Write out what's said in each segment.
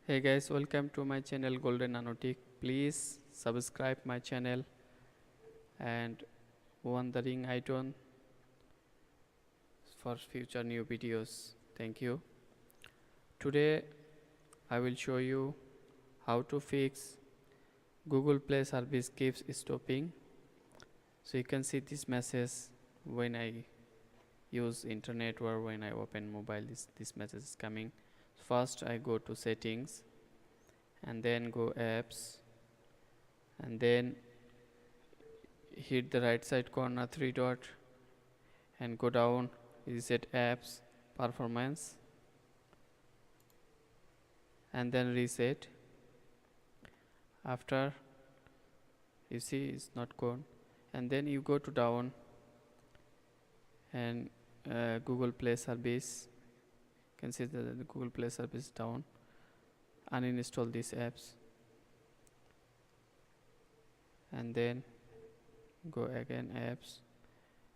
Hey guys, welcome to my channel Golden Nanotic. Please subscribe my channel and on the ring icon for future new videos. Thank you. Today I will show you how to fix Google Play service keeps stopping. So you can see this message when I use internet or when I open mobile, this message is coming. First I go to settings and then go apps and then hit the right side corner 3 dot and go down, reset apps performance and then reset. After you see it's not gone, and then you go to down and Google Play service, you can see the Google Play service down, uninstall these apps and then go again apps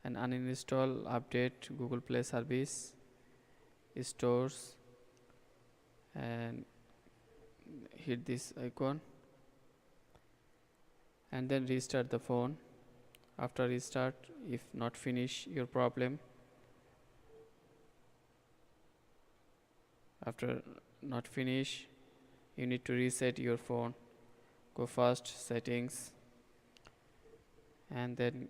and uninstall, update Google Play service, stores and hit this icon and then restart the phone. After restart, if not finish your problem, after not finish, you need to reset your phone. Go first settings and then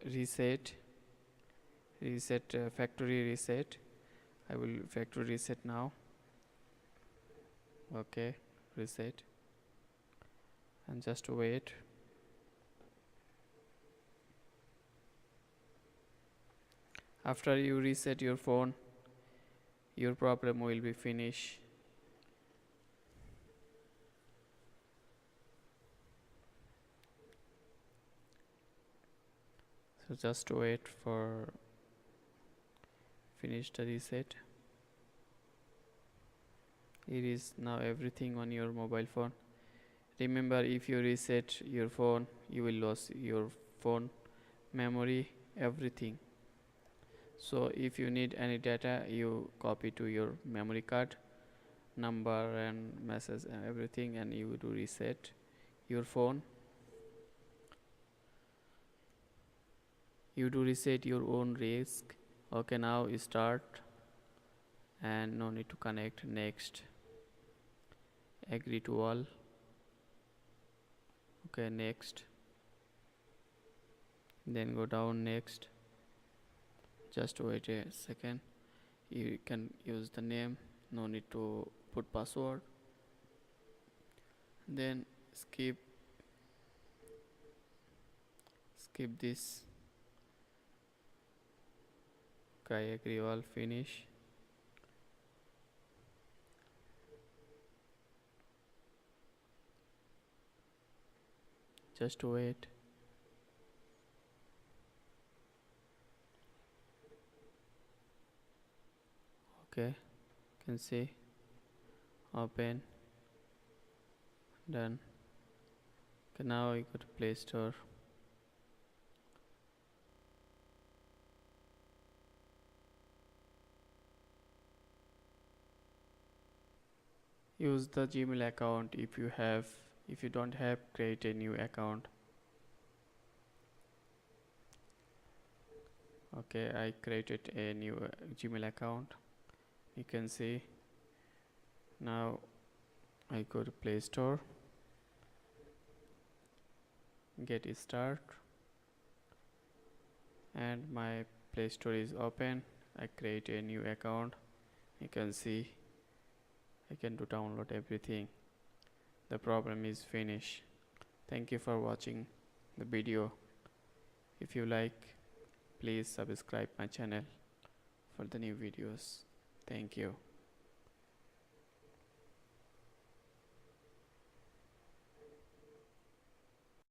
reset factory reset. I will factory reset now. Okay, reset and just wait. After you reset your phone, your problem will be finished. So just wait for finish the reset. It is now everything on your mobile phone. Remember, if you reset your phone, you will lose your phone memory, everything. So if you need any data, you copy to your memory card, number and message and everything, and you do reset your phone. You do reset your own risk. Okay, now start and no need to connect. Next, agree to all. Okay, next, then go down, next. Just wait a second. You can use the name, no need to put password. Then skip this. Okay, agree all, finish. Just wait. Okay, you can see open, done. Okay, now you go to Play Store. Use the Gmail account if you have. If you don't have, create a new account. Okay, I created a new Gmail account. You can see. Now I go to Play Store, get it start, and my Play Store is open. I create a new account. You can see I can do download everything. The problem is finished. Thank you for watching the video. If you like, please subscribe my channel for the new videos. Thank you.